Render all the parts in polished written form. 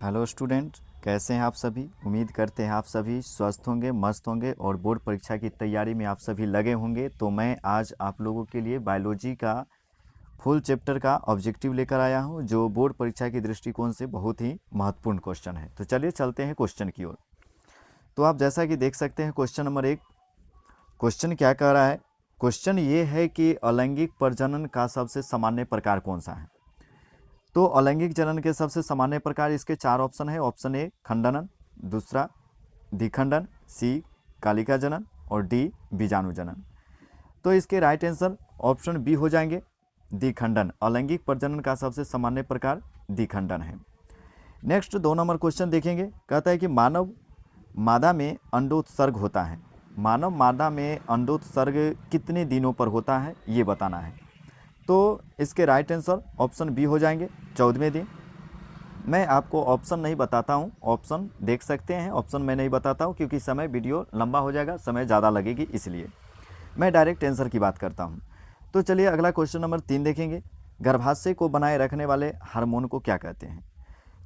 Hello student, कैसे हैं आप सभी। उम्मीद करते हैं आप सभी स्वस्थ होंगे, मस्त होंगे और बोर्ड परीक्षा की तैयारी में आप सभी लगे होंगे। तो मैं आज आप लोगों के लिए बायोलॉजी का फुल चैप्टर का ऑब्जेक्टिव लेकर आया हूं, जो बोर्ड परीक्षा के दृष्टिकोण से बहुत ही महत्वपूर्ण क्वेश्चन है। तो चलिए चलते हैं क्वेश्चन की ओर। तो आप जैसा कि देख सकते हैं क्वेश्चन नंबर 1, क्वेश्चन क्या कह रहा है। क्वेश्चन ये है कि अलैंगिक प्रजनन का सबसे सामान्य प्रकार कौन सा है। तो अलैंगिक जनन के सबसे सामान्य प्रकार इसके 4 ऑप्शन है। ऑप्शन ए खंडनन, दूसरा द्विखंडन, सी कालिका जनन और डी बीजाणु जनन। तो इसके राइट आंसर ऑप्शन बी हो जाएंगे, द्विखंडन। अलैंगिक प्रजनन का सबसे सामान्य प्रकार द्विखंडन है। नेक्स्ट 2 नंबर क्वेश्चन देखेंगे। कहता है कि मानव मादा में अंडोत्सर्ग होता है। मानव मादा में अंडोत्सर्ग कितने दिनों पर होता है, ये बताना है। तो इसके राइट आंसर ऑप्शन बी हो जाएंगे, 14वें दिन। मैं आपको ऑप्शन नहीं बताता हूँ, ऑप्शन देख सकते हैं। ऑप्शन मैं नहीं बताता हूँ क्योंकि समय वीडियो लंबा हो जाएगा, समय ज़्यादा लगेगी, इसलिए मैं डायरेक्ट आंसर की बात करता हूँ। तो चलिए अगला क्वेश्चन नंबर 3 देखेंगे। गर्भाशय को बनाए रखने वाले हार्मोन को क्या कहते हैं।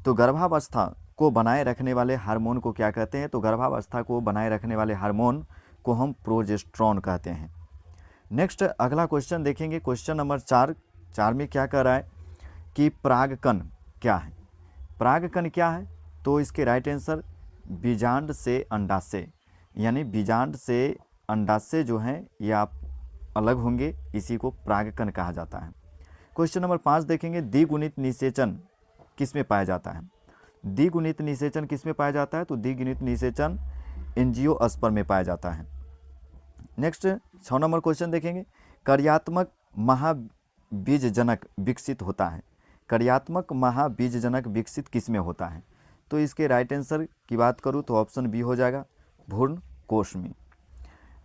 तो गर्भावस्था को बनाए रखने वाले हार्मोन को क्या कहते हैं। तो गर्भावस्था को बनाए रखने वाले हार्मोन को हम प्रोजेस्टेरोन कहते हैं। नेक्स्ट अगला क्वेश्चन देखेंगे। क्वेश्चन नंबर 4 में क्या कह रहा है कि परागकण क्या है। परागकण क्या है, तो इसके राइट आंसर बीजांड से अंडाशय, यानी बीजांड से अंडाशय जो है ये आप अलग होंगे, इसी को परागकण कहा जाता है। क्वेश्चन नंबर 5 देखेंगे। द्विगुणित निषेचन किस में पाया जाता है। द्विगुणित निषेचन किस में पाया जाता है। तो द्विगुणित निषेचन एंजियोस्पर्म में पाया जाता है। नेक्स्ट 6 नंबर क्वेश्चन देखेंगे। कार्यात्मक महाबीजजनक विकसित होता है। कार्यात्मक महाबीजजनक विकसित किस में होता है। तो इसके राइट आंसर की बात करूँ तो ऑप्शन बी हो जाएगा, भ्रूण कोश में।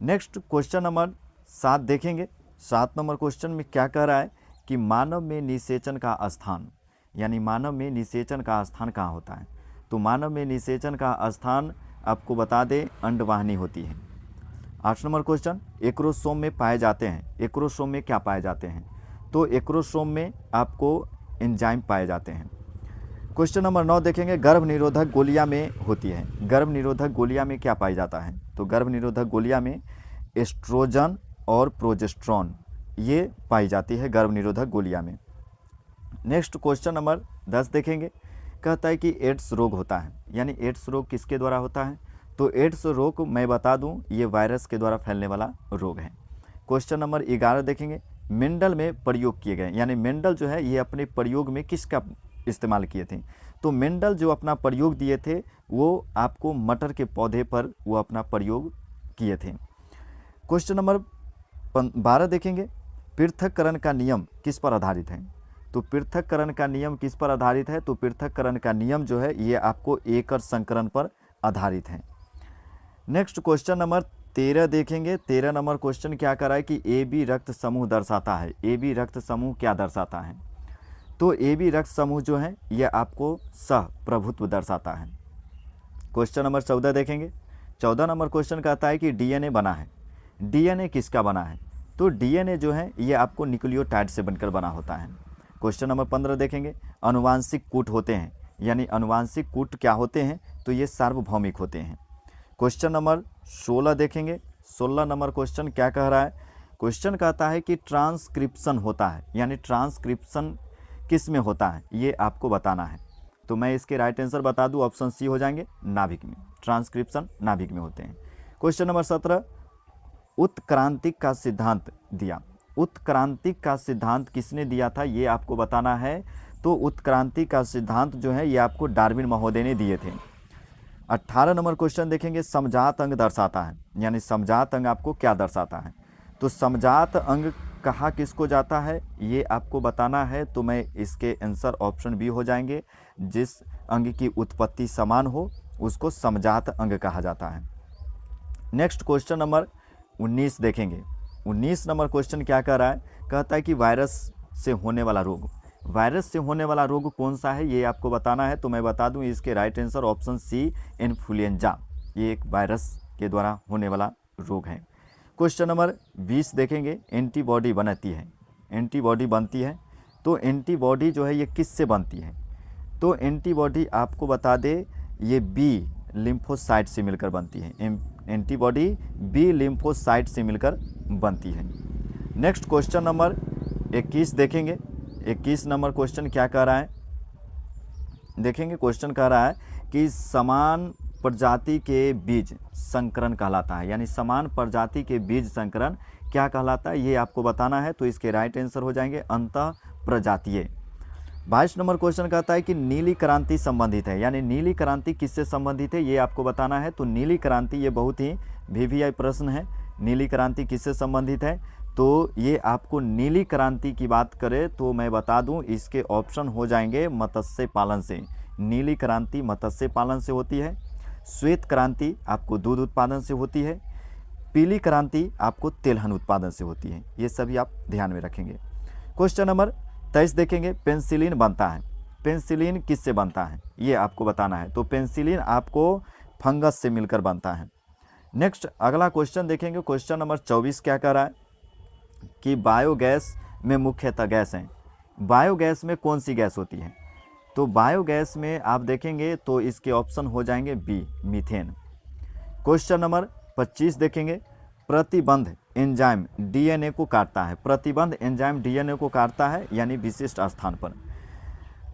नेक्स्ट क्वेश्चन नंबर 7 देखेंगे। 7 नंबर क्वेश्चन में क्या कह रहा है कि मानव में निषेचन का स्थान, यानी मानव में निषेचन का स्थान कहाँ होता है। तो मानव में निषेचन का स्थान आपको बता दें अंडवाहिनी होती है। 8 नंबर क्वेश्चन, एक्रोसोम में पाए जाते हैं। एक्रोसोम में क्या पाए जाते हैं। तो एक्रोसोम में आपको एंजाइम पाए जाते हैं। क्वेश्चन नंबर 9 देखेंगे। गर्भ निरोधक गोलियां में होती है। गर्भ निरोधक गोलियां में क्या पाया जाता है। तो गर्भ निरोधक गोलियां में एस्ट्रोजन और प्रोजेस्टेरोन ये पाई जाती है गर्भ निरोधक गोलियां में। नेक्स्ट क्वेश्चन नंबर 10 देखेंगे। कहता है कि एड्स रोग होता है, यानी एड्स रोग किसके द्वारा होता है। तो एड्स रोग मैं बता दूं ये वायरस के द्वारा फैलने वाला रोग है। क्वेश्चन नंबर 11 देखेंगे। मेंडल में प्रयोग किए गए, यानी मेंडल जो है ये अपने प्रयोग में किसका इस्तेमाल किए थे। तो मेंडल जो अपना प्रयोग दिए थे वो आपको मटर के पौधे पर वो अपना प्रयोग किए थे। क्वेश्चन नंबर 12 देखेंगे। पृथक्करण का नियम किस पर आधारित है। तो पृथक्करण का नियम किस पर आधारित है। तो पृथक्करण का नियम जो है ये आपको एकल संकरण पर आधारित है। नेक्स्ट क्वेश्चन नंबर 13 देखेंगे। 13 नंबर क्वेश्चन क्या कर रहा है कि ए बी रक्त समूह दर्शाता है। ए बी रक्त समूह क्या दर्शाता है। तो ए बी रक्त समूह जो है यह आपको सह प्रभुत्व दर्शाता है। क्वेश्चन नंबर 14 देखेंगे। 14 नंबर क्वेश्चन कहता है कि डीएनए बना है। डीएनए किसका बना है। तो डीएनए जो है ये आपको न्यूक्लियोटाइड से बनकर बना होता है। क्वेश्चन नंबर 15 देखेंगे। अनुवांशिक कूट होते हैं, यानी अनुवांशिक कूट क्या होते हैं। तो ये सार्वभौमिक होते हैं। क्वेश्चन नंबर 16 देखेंगे। 16 नंबर क्वेश्चन क्या कह रहा है। क्वेश्चन कहता है कि ट्रांसक्रिप्शन होता है, यानी ट्रांसक्रिप्शन किस में होता है ये आपको बताना है। तो मैं इसके राइट आंसर बता दूं, ऑप्शन सी हो जाएंगे, नाभिक में। ट्रांसक्रिप्शन नाभिक में होते हैं। क्वेश्चन नंबर 17, उत्क्रांति का सिद्धांत दिया। उत्क्रांति का सिद्धांत किसने दिया था ये आपको बताना है। तो उत्क्रांति का सिद्धांत जो है ये आपको डार्विन महोदय ने दिए थे। 18 नंबर क्वेश्चन देखेंगे। समजात अंग दर्शाता है, यानी समजात अंग आपको क्या दर्शाता है। तो समजात अंग कहा किसको जाता है ये आपको बताना है। तो मैं इसके आंसर ऑप्शन बी हो जाएंगे, जिस अंग की उत्पत्ति समान हो उसको समजात अंग कहा जाता है। नेक्स्ट क्वेश्चन नंबर 19 देखेंगे। 19 नंबर क्वेश्चन क्या कह रहा है। कहता है कि वायरस से होने वाला रोग, वायरस से होने वाला रोग कौन सा है ये आपको बताना है। तो मैं बता दूं इसके right answer option C influenza, ये एक वायरस के द्वारा होने वाला रोग है। क्वेश्चन नंबर 20 देखेंगे। एंटीबॉडी बनती है, एंटीबॉडी बनती है। तो एंटीबॉडी जो है ये किससे बनती है। तो एंटीबॉडी आपको बता दे ये बी लिम्फोसाइट से मिलकर बनती है। एंटीबॉडी बी लिम्फोसाइट से मिलकर बनती है। नेक्स्ट क्वेश्चन नंबर 21 देखेंगे। 21 नंबर क्वेश्चन क्या कह रहा है, देखेंगे। क्वेश्चन कह रहा है कि समान प्रजाति के बीज संकरण कहलाता है, यानी समान प्रजाति के बीज संकरण क्या कहलाता है ये आपको बताना है। तो इसके राइट आंसर हो जाएंगे अंतः प्रजातीय। 22 नंबर क्वेश्चन कहता है कि नीली क्रांति संबंधित है, यानी नीली क्रांति किससे संबंधित है ये आपको बताना है। तो नीली क्रांति ये बहुत ही वीवीआई प्रश्न है। नीली क्रांति किससे संबंधित है, तो ये आपको नीली क्रांति की बात करें तो मैं बता दूं इसके ऑप्शन हो जाएंगे मत्स्य पालन से। नीली क्रांति मत्स्य पालन से होती है। श्वेत क्रांति आपको दूध उत्पादन से होती है। पीली क्रांति आपको तिलहन उत्पादन से होती है। ये सभी आप ध्यान में रखेंगे। क्वेश्चन नंबर 23 देखेंगे। पेंसिलिन बनता है, पेंसिलिन किससे बनता है ये आपको बताना है। तो पेंसिलिन आपको फंगस से मिलकर बनता है। नेक्स्ट अगला क्वेश्चन देखेंगे। क्वेश्चन नंबर 24 क्या कह रहा है कि बायोगैस में मुख्यतः गैस हैं। बायोगैस में कौन सी गैस होती है, तो बायोगैस में आप देखेंगे तो इसके ऑप्शन हो जाएंगे बी मीथेन। क्वेश्चन नंबर 25 देखेंगे। प्रतिबंध एंजाइम डीएनए को काटता है, प्रतिबंध एंजाइम डीएनए को काटता है यानी विशिष्ट स्थान पर।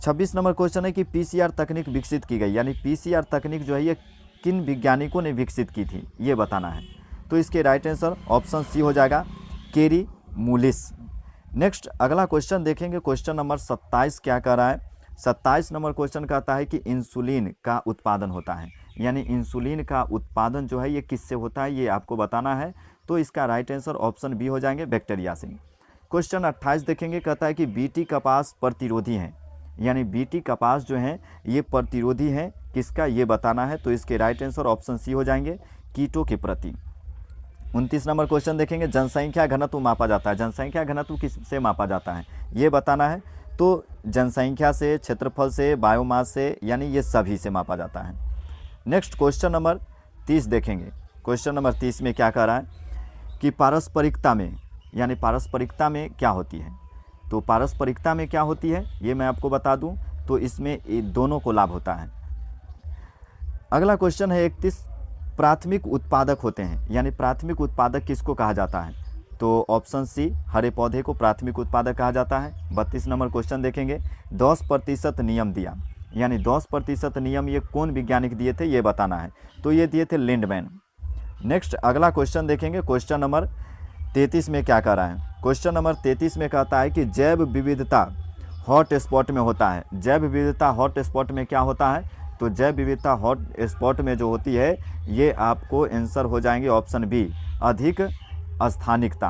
26 नंबर क्वेश्चन है कि पीसीआर तकनीक विकसित की गई, यानी पीसीआर तकनीक जो है ये किन वैज्ञानिकों ने विकसित की थी ये बताना है। तो इसके राइट आंसर ऑप्शन सी हो जाएगा केरी मूलिस। नेक्स्ट अगला क्वेश्चन देखेंगे। क्वेश्चन नंबर 27 क्या कह रहा है। 27 नंबर क्वेश्चन कहता है कि इंसुलिन का उत्पादन होता है, यानी इंसुलिन का उत्पादन जो है ये किससे होता है ये आपको बताना है। तो इसका राइट आंसर ऑप्शन बी हो जाएंगे बैक्टीरिया से। क्वेश्चन 28 देखेंगे। कहता है कि बीटी कपास प्रतिरोधी है, यानी बीटी कपास जो है ये प्रतिरोधी है किसका ये बताना है। तो इसके राइट आंसर ऑप्शन सी हो जाएंगे कीटों के प्रति। 29 नंबर क्वेश्चन देखेंगे। जनसंख्या घनत्व मापा जाता है, जनसंख्या घनत्व किससे मापा जाता है ये बताना है। तो जनसंख्या से, क्षेत्रफल से, बायोमास से, यानी ये सभी से मापा जाता है। नेक्स्ट क्वेश्चन नंबर 30 देखेंगे। क्वेश्चन नंबर 30 में क्या कह रहा है कि पारस्परिकता में, यानी पारस्परिकता में क्या होती है। तो पारस्परिकता में क्या होती है ये मैं आपको बता दूं। तो इसमें दोनों को लाभ होता है। अगला क्वेश्चन है 31। प्राथमिक उत्पादक होते हैं, यानी प्राथमिक उत्पादक किसको कहा जाता है। तो ऑप्शन सी हरे पौधे को प्राथमिक उत्पादक कहा जाता है। 32 नंबर क्वेश्चन देखेंगे। 10% नियम दिया, यानी 10% नियम ये कौन वैज्ञानिक दिए थे ये बताना है। तो ये दिए थे लिंडमैन। नेक्स्ट अगला क्वेश्चन देखेंगे। क्वेश्चन नंबर 33 में क्या कह रहा है। क्वेश्चन नंबर 33 में कहता है कि जैव विविधता हॉट स्पॉट में होता है। जैव विविधता हॉट स्पॉट में क्या होता है, तो जैव विविधता हॉट स्पॉट में जो होती है ये आपको आंसर हो जाएंगे ऑप्शन बी अधिक स्थानिकता।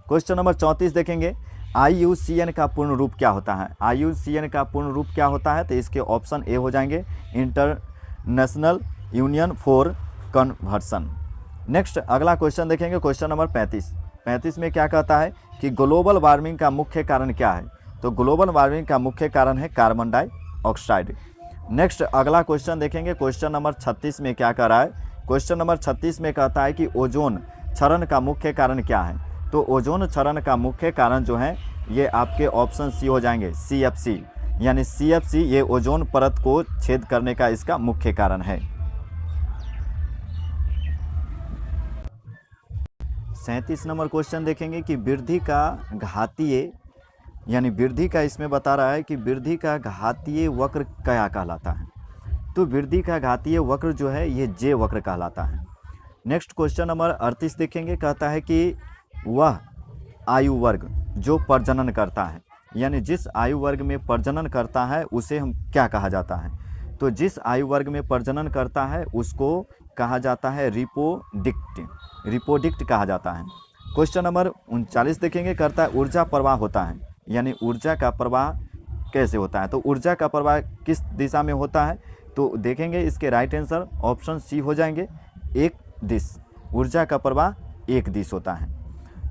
क्वेश्चन नंबर 34 देखेंगे। IUCN का पूर्ण रूप क्या होता है। IUCN का पूर्ण रूप क्या होता है, तो इसके ऑप्शन ए हो जाएंगे international union for conversion. Next अगला क्वेश्चन देखेंगे। क्वेश्चन नंबर 35 में क्या कहता है कि ग्लोबल वार्मिंग का मुख्य कारण क्या है। तो ग्लोबल वार्मिंग का मुख्य कारण है कार्बन डाइऑक्साइड। नेक्स्ट अगला क्वेश्चन देखेंगे। क्वेश्चन नंबर 36 में क्या कह रहा है। क्वेश्चन नंबर 36 में कहता है कि ओजोन क्षरण का मुख्य कारण क्या है। तो ओजोन क्षरण का मुख्य कारण जो है ये आपके ऑप्शन सी हो जाएंगे CFC, यानी CFC ये ओजोन परत को छेद करने का इसका मुख्य कारण है। 37 नंबर क्वेश्चन देखेंगे कि वृद्धि का घातीय, यानी वृद्धि का इसमें बता रहा है कि वृद्धि का घातीय वक्र क्या कहलाता है। तो वृद्धि का घातीय वक्र जो है ये जे वक्र कहलाता है। नेक्स्ट क्वेश्चन नंबर 38 देखेंगे। कहता है कि वह आयु वर्ग जो प्रजनन करता है, यानी जिस आयु वर्ग में प्रजनन करता है उसे हम क्या कहा जाता है। तो जिस आयु वर्ग में प्रजनन करता है उसको कहा जाता है रिपोडिक्ट, रिपोडिक्ट कहा जाता है। क्वेश्चन नंबर 39 देखेंगे। करता है ऊर्जा प्रवाह होता है, यानी ऊर्जा का प्रवाह कैसे होता है। तो ऊर्जा का प्रवाह किस दिशा में होता है, तो देखेंगे इसके राइट आंसर ऑप्शन सी हो जाएंगे एक दिश। ऊर्जा का प्रवाह एक दिश होता है।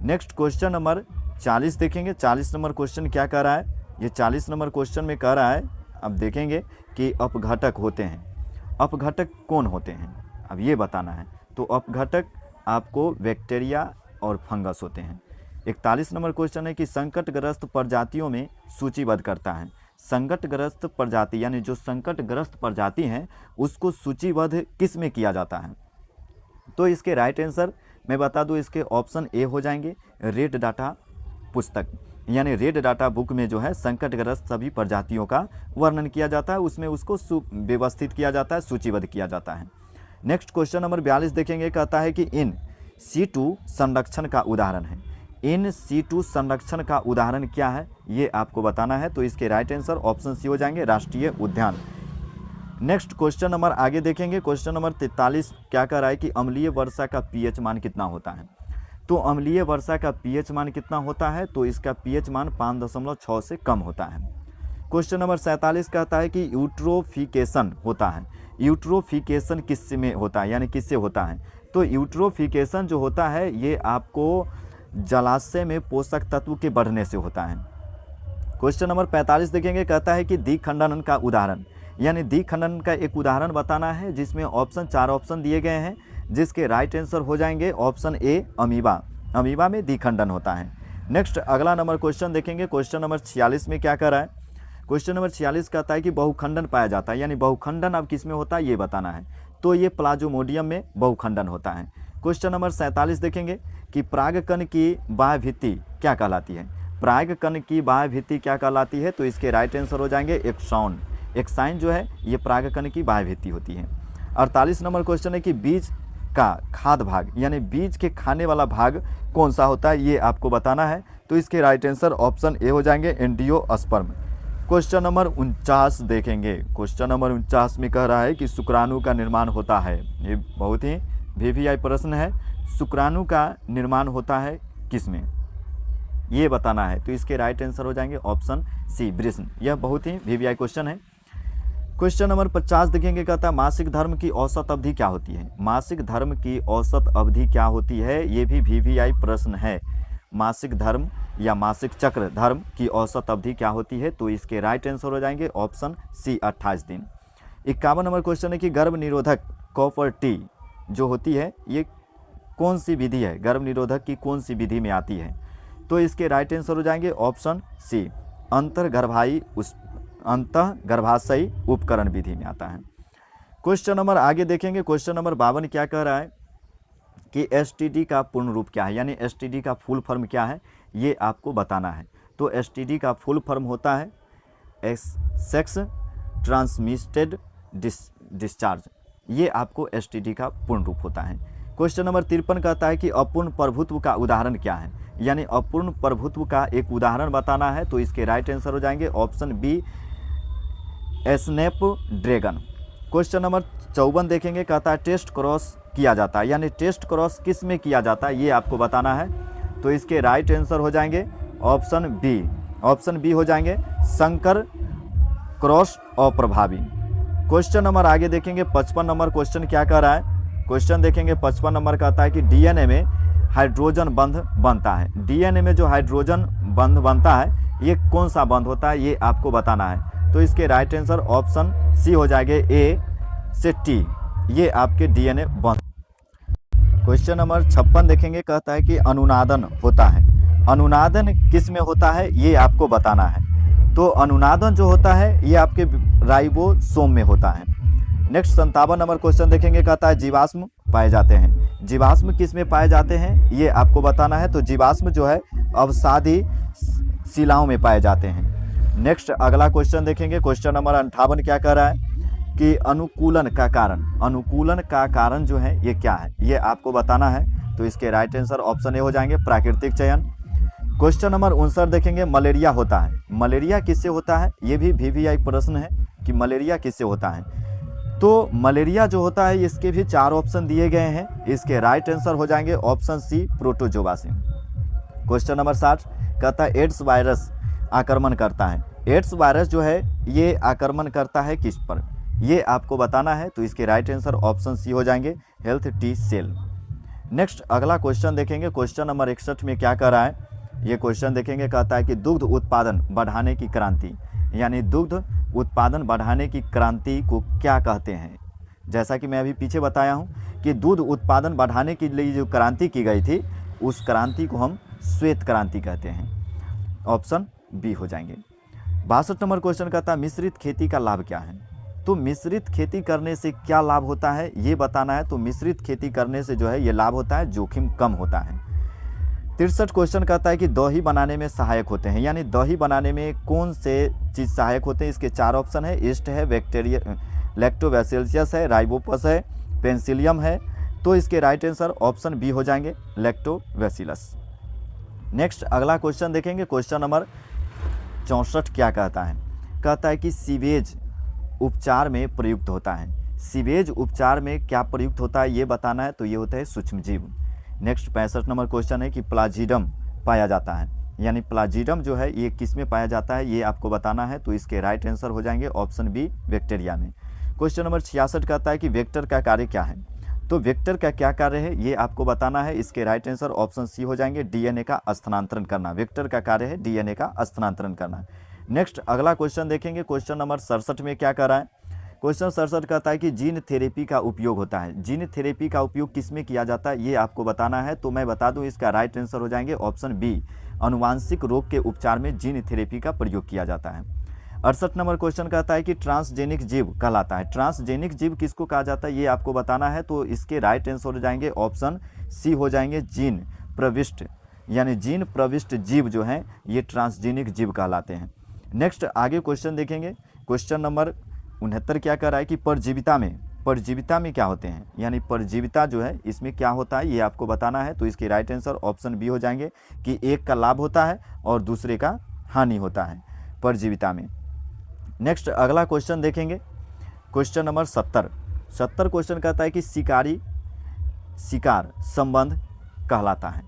नेक्स्ट क्वेश्चन नंबर 40 देखेंगे। 40 नंबर क्वेश्चन क्या कह रहा है, ये 40 नंबर क्वेश्चन में कह रहा है, अब देखेंगे कि अपघटक होते हैं। अपघटक कौन होते हैं अब ये बताना है। तो अपघटक आपको बैक्टीरिया और फंगस होते हैं। 41 नंबर क्वेश्चन है कि संकटग्रस्त प्रजातियों में सूचीबद्ध करता है। संकटग्रस्त प्रजाति यानी जो संकटग्रस्त प्रजाति हैं उसको सूचीबद्ध किस में किया जाता है? तो इसके राइट आंसर मैं बता दूं, इसके ऑप्शन ए हो जाएंगे रेड डाटा पुस्तक, यानी रेड डाटा बुक में जो है संकटग्रस्त सभी प्रजातियों का वर्णन किया जाता है, उसमें उसको व्यवस्थित किया जाता है, सूचीबद्ध किया जाता है। नेक्स्ट क्वेश्चन नंबर 42 देखेंगे, कहता है कि इन सीटू संरक्षण का उदाहरण है। इन सीटू संरक्षण का उदाहरण क्या है ये आपको बताना है, तो इसके राइट आंसर ऑप्शन सी हो जाएंगे राष्ट्रीय उद्यान। नेक्स्ट क्वेश्चन नंबर आगे देखेंगे, क्वेश्चन नंबर 43 क्या कह रहा है कि अम्लीय वर्षा का पीएच मान कितना होता है? तो अम्लीय वर्षा का पीएच मान कितना होता है? तो इसका पीएच मान 5.6 से कम होता है। क्वेश्चन नंबर 47 कहता है कि यूट्रोफिकेशन होता है। यूट्रोफिकेशन किस में होता है, यानी किससे होता है? तो यूट्रोफिकेशन जो होता है ये आपको जलाशय में पोषक तत्व के बढ़ने से होता है। क्वेश्चन नंबर 45 देखेंगे, कहता है कि द्विखंडन का उदाहरण, यानी द्विखंडन का एक उदाहरण बताना है, जिसमें ऑप्शन 4 ऑप्शन दिए गए हैं, जिसके राइट आंसर हो जाएंगे ऑप्शन ए अमीबा। अमीबा में द्विखंडन होता है। नेक्स्ट अगला नंबर क्वेश्चन देखेंगे, क्वेश्चन नंबर 46 में क्या कर रहा है? क्वेश्चन नंबर 46 कहता है कि बहुखंडन पाया जाता है, यानी बहुखंडन अब किस में होता है ये बताना है, तो ये प्लाज्मोडियम में बहुखंडन होता है। क्वेश्चन नंबर 47 देखेंगे कि परागकण की बाह्य भित्ति क्या कहलाती है? परागकण की बाह्य भित्ति क्या कहलाती है? तो इसके राइट आंसर हो जाएंगे एक्सॉन। एक्साइन जो है ये परागकण की बाह्य भित्ति होती है। 48 नंबर क्वेश्चन है कि बीज का खाद्य भाग, यानी बीज के खाने वाला भाग कौन सा होता है ये आपको बताना है, तो इसके राइट आंसर ऑप्शन ए हो जाएंगे एंडियोस्पर्म। क्वेश्चन नंबर 49 देखेंगे, क्वेश्चन नंबर 49 में कह रहा है कि शुक्राणु का निर्माण होता है। ये बहुत ही वीवीआई प्रश्न है, शुक्राणु का निर्माण होता है किसमें ये बताना है, तो इसके राइट आंसर हो जाएंगे ऑप्शन सी वृषण। यह बहुत ही वीवीआई क्वेश्चन है। क्वेश्चन नंबर 50 देखेंगे, कहता है मासिक धर्म की औसत अवधि क्या होती है? मासिक धर्म की औसत अवधि क्या होती है ये भी वीवीआई प्रश्न है। मासिक धर्म या मासिक चक्र धर्म की औसत अवधि क्या होती है, तो इसके राइट आंसर हो जाएंगे ऑप्शन सी 28 दिन। 51 नंबर क्वेश्चन है कि गर्भ निरोधक कॉपर टी जो होती है ये कौन सी विधि है, गर्भ निरोधक की कौन सी विधि में आती है, तो इसके राइट आंसर हो जाएंगे ऑप्शन सी अंतःगर्भाशयी उपकरण विधि में आता है। क्वेश्चन नंबर आगे देखेंगे, क्वेश्चन नंबर 52 क्या कह रहा है कि एसटीडी का पूर्ण रूप क्या है, यानी एसटीडी का फुल फॉर्म क्या है ये आपको बताना है। तो एसटीडी का फुल फॉर्म होता है सेक्स ट्रांसमिटेड डिस्चार्ज, ये आपको एसटीडी का पूर्ण रूप होता है। क्वेश्चन नंबर 53 कहता है कि अपूर्ण प्रभुत्व का उदाहरण क्या है, यानी अपूर्ण प्रभुत्व का एक उदाहरण बताना है, तो इसके राइट आंसर हो जाएंगे option B Snapdragon. Question number 54 देखेंगे, कहता है टेस्ट क्रॉस किया जाता है, यानी टेस्ट क्रॉस किस में किया जाता है ये आपको बताना है, तो इसके राइट आंसर हो जाएंगे ऑप्शन बी। ऑप्शन बी हो जाएंगे संकर क्रॉस अप्रभावी। क्वेश्चन नंबर आगे देखेंगे 55 नंबर क्वेश्चन क्या कह रहा है? क्वेश्चन देखेंगे 55 नंबर कहता है कि डीएनए में हाइड्रोजन बंध बनता है। डीएनए में जो हाइड्रोजन बंध बनता है ये कौन सा बंध होता है ये आपको बताना है, तो इसके राइट आंसर ऑप्शन सी हो जाएंगे ए से टी, ये आपके डीएनए बंध। क्वेश्चन नंबर 56 देखेंगे, कहता है कि अनुनादन होता है। अनुनादन किस में होता है ये आपको बताना है, तो अनुनादन जो होता है ये आपके राइबोसोम में होता है। नेक्स्ट 57 नंबर क्वेश्चन देखेंगे, कहता है जीवाश्म पाए जाते हैं। जीवाश्म किस में पाए जाते हैं ये आपको बताना है, तो जीवाश्म जो है अवसादी शिलाओं में पाए जाते हैं। नेक्स्ट अगला क्वेश्चन देखेंगे, क्वेश्चन नंबर 58 क्या कह रहा है कि अनुकूलन का कारण, अनुकूलन का कारण जो है ये क्या है ये आपको बताना है, तो इसके राइट आंसर ऑप्शन ए हो जाएंगे प्राकृतिक चयन। क्वेश्चन नंबर 59 देखेंगे, मलेरिया होता है। मलेरिया किससे होता है ये भी वीवीआई प्रश्न है कि मलेरिया किससे होता है, तो मलेरिया जो होता है इसके भी 4 ऑप्शन दिए गए हैं, इसके राइट आंसर हो जाएंगे ऑप्शन सी प्रोटोजोआ से। क्वेश्चन नंबर 60 कहता है एड्स वायरस आक्रमण करता है। एड्स वायरस जो है ये आक्रमण करता है किस पर ये आपको बताना है, तो इसके राइट आंसर ऑप्शन सी हो जाएंगे हेल्थ टी सेल। नेक्स्ट अगला क्वेश्चन देखेंगे, क्वेश्चन नंबर 61 में क्या कह रहा है ये क्वेश्चन देखेंगे, कहता है कि दुग्ध उत्पादन बढ़ाने की क्रांति, यानी दुग्ध उत्पादन बढ़ाने की क्रांति को क्या कहते हैं। जैसा कि मैं अभी पीछे बताया हूं कि दूध उत्पादन बढ़ाने के लिए जो क्रांति की गई थी उस क्रांति को हम श्वेत क्रांति कहते हैं, ऑप्शन बी हो जाएंगे। 62 नंबर क्वेश्चन कहता है मिश्रित खेती का लाभ क्या है। तो मिश्रित खेती करने से क्या लाभ होता है ये बताना है। तो मिश्रित खेती करने से जो है ये लाभ होता है, जोखिम कम होता है। 63 क्वेश्चन कहता है कि दही बनाने में सहायक होते हैं, यानी दही बनाने में कौन से चीज़ सहायक होते हैं। इसके 4 ऑप्शन है, ईस्ट है, बैक्टीरिया लैक्टोबैसिलस है, राइबोपस है, पेंसिलियम है। तो इसके राइट आंसर ऑप्शन बी हो जाएंगे, लैक्टोबैसिलस। नेक्स्ट अगला क्वेश्चन देखेंगे, क्वेश्चन नंबर 64 क्या कहता है। कहता है कि सीवेज उपचार में प्रयुक्त होता है। सीवेज उपचार में क्या प्रयुक्त होता है ये बताना है। तो ये होता है सूक्ष्मजीव। नेक्स्ट 65 नंबर क्वेश्चन है कि प्लाजिडम पाया जाता है, यानी प्लाजिडम जो है ये किस में पाया जाता है ये आपको बताना है। तो इसके राइट आंसर हो जाएंगे ऑप्शन बी, बैक्टीरिया में। क्वेश्चन नंबर 66 कहता है कि वेक्टर का कार्य क्या है। तो वेक्टर का क्या कार्य है ये आपको बताना है। इसके राइट आंसर ऑप्शन सी हो जाएंगे, डीएनए का स्थानांतरण करना। वेक्टर का कार्य है डीएनए का स्थानांतरण करना। नेक्स्ट अगला क्वेश्चन देखेंगे, क्वेश्चन नंबर 67 में क्या कर रहा है। क्वेश्चन 67 कहता है कि जीन थेरेपी का उपयोग होता है। जीन थेरेपी का उपयोग किस में किया जाता है ये आपको बताना है। तो मैं बता दूं इसका राइट आंसर हो जाएंगे ऑप्शन बी, अनुवांशिक रोग के उपचार में जीन थेरेपी का प्रयोग किया जाता है। 68 नंबर क्वेश्चन कहता है कि ट्रांसजेनिक जीव कहलाता है। ट्रांसजेनिक जीव किसको कहा जाता है ये आपको बताना है। तो इसके राइट आंसर हो जाएंगे ऑप्शन सी हो जाएंगे, जीन प्रविष्ट, यानी जीन प्रविष्ट जीव जो हैं ये ट्रांसजेनिक जीव कहलाते हैं। नेक्स्ट आगे क्वेश्चन देखेंगे, क्वेश्चन नंबर 69 क्या कर रहा है कि परजीविता में क्या होते हैं, यानी परजीविता जो है इसमें क्या होता है ये आपको बताना है। तो इसके राइट आंसर ऑप्शन बी हो जाएंगे कि एक का लाभ होता है और दूसरे का हानि होता है परजीविता में। नेक्स्ट अगला क्वेश्चन देखेंगे, क्वेश्चन नंबर 70 क्वेश्चन कहता है कि शिकारी शिकार संबंध कहलाता है।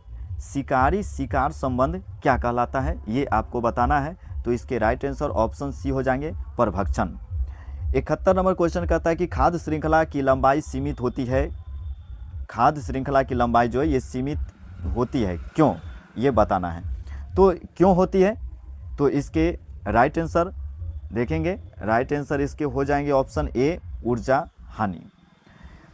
शिकारी शिकार संबंध क्या कहलाता है ये आपको बताना है। तो इसके राइट आंसर ऑप्शन सी हो जाएंगे, परभक्षण। 71 नंबर क्वेश्चन कहता है कि खाद्य श्रृंखला की लंबाई सीमित होती है। खाद्य श्रृंखला की लंबाई जो है ये सीमित होती है, क्यों ये बताना है। तो क्यों होती है तो इसके राइट आंसर देखेंगे, राइट आंसर इसके हो जाएंगे ऑप्शन ए, ऊर्जा हानि।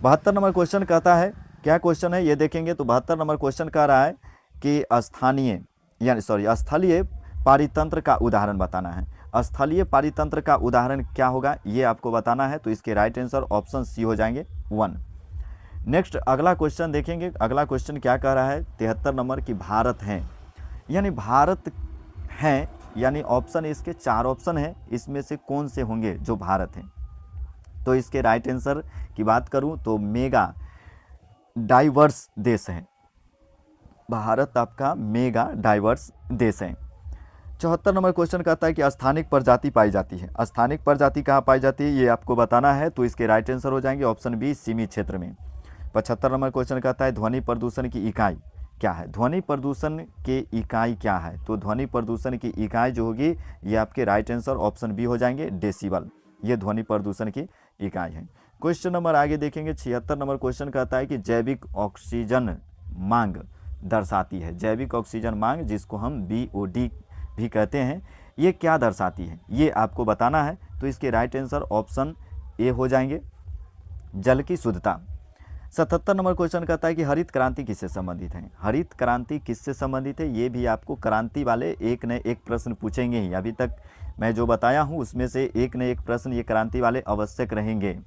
72 नंबर क्वेश्चन कहता है, क्या क्वेश्चन है ये देखेंगे। तो 72 नंबर क्वेश्चन कह रहा है कि स्थलीय पारितंत्र का उदाहरण बताना है। स्थलीय पारितंत्र का उदाहरण क्या होगा ये आपको बताना है। तो इसके राइट आंसर ऑप्शन सी हो जाएंगे 1। नेक्स्ट अगला क्वेश्चन देखेंगे, अगला क्वेश्चन क्या कह रहा है 73 नंबर की भारत है, यानी भारत है, यानी ऑप्शन इसके 4 ऑप्शन है, इसमें से कौन से होंगे जो भारत हैं। तो इसके राइट आंसर की बात करूं तो मेगा डाइवर्स देश है। भारत आपका मेगा डाइवर्स देश है। 74 नंबर क्वेश्चन कहता है कि स्थानिक प्रजाति पाई जाती है। स्थानिक प्रजाति कहाँ पाई जाती है ये आपको बताना है। तो इसके राइट आंसर हो जाएंगे ऑप्शन बी, सीमित क्षेत्र में। 75 नंबर क्वेश्चन कहता है ध्वनि प्रदूषण की इकाई क्या है। ध्वनि प्रदूषण की इकाई क्या है। तो ध्वनि प्रदूषण की इकाई जो होगी ये आपके राइट आंसर ऑप्शन बी हो जाएंगे, डेसिबल। ये ध्वनि प्रदूषण की इकाई है। क्वेश्चन नंबर आगे देखेंगे, 76 नंबर क्वेश्चन कहता है कि जैविक ऑक्सीजन मांग दर्शाती है। जैविक ऑक्सीजन मांग जिसको हम BOD भी कहते हैं, ये क्या दर्शाती है ये आपको बताना है। तो इसके राइट आंसर ऑप्शन ए हो जाएंगे, जल की शुद्धता। 77 नंबर क्वेश्चन कहता है कि हरित क्रांति किससे संबंधित है। हरित क्रांति किससे संबंधित है ये भी आपको क्रांति वाले एक न एक प्रश्न पूछेंगे ही। अभी तक मैं जो बताया हूँ उसमें से एक न एक प्रश्न ये क्रांति वाले आवश्यक रहेंगे।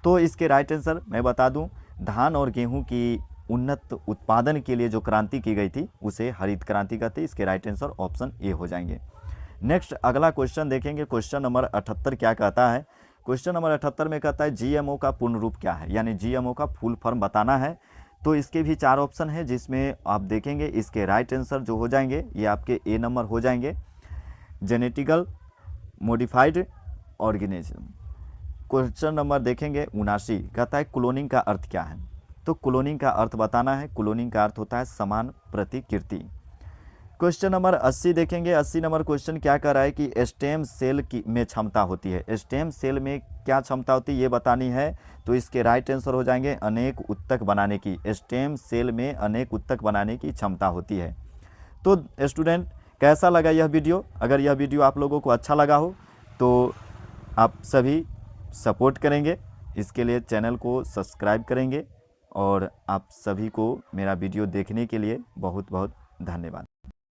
तो इसके राइट आंसर मैं बता दूं, धान और गेहूं की उन्नत उत्पादन के लिए जो क्रांति की गई थी उसे हरित क्रांति कहते हैं। इसके राइट आंसर ऑप्शन ए हो जाएंगे। नेक्स्ट अगला क्वेश्चन देखेंगे, क्वेश्चन नंबर 78 क्या कहता है। क्वेश्चन नंबर 78 में कहता है GMO का पूर्ण रूप क्या है, यानी GMO का फुल फॉर्म बताना है। तो इसके भी 4 ऑप्शन है जिसमें आप देखेंगे इसके राइट आंसर जो हो जाएंगे ये आपके ए नंबर हो जाएंगे, genetical modified organism. Question number देखेंगे 79 कहता है क्लोनिंग का अर्थ क्या है। तो क्लोनिंग का अर्थ बताना है। क्लोनिंग का अर्थ होता है समान प्रतिकृति। क्वेश्चन नंबर 80 देखेंगे, 80 नंबर क्वेश्चन क्या कर रहा है कि स्टेम सेल की में क्षमता होती है। स्टेम सेल में क्या क्षमता होती है ये बतानी है। तो इसके राइट आंसर हो जाएंगे अनेक उत्तक बनाने की। स्टेम सेल में अनेक उत्तक बनाने की क्षमता होती है। तो स्टूडेंट कैसा लगा यह वीडियो। अगर यह वीडियो आप लोगों को अच्छा लगा हो तो आप सभी सपोर्ट करेंगे, इसके लिए चैनल को सब्सक्राइब करेंगे। और आप सभी को मेरा वीडियो देखने के लिए बहुत बहुत धन्यवाद।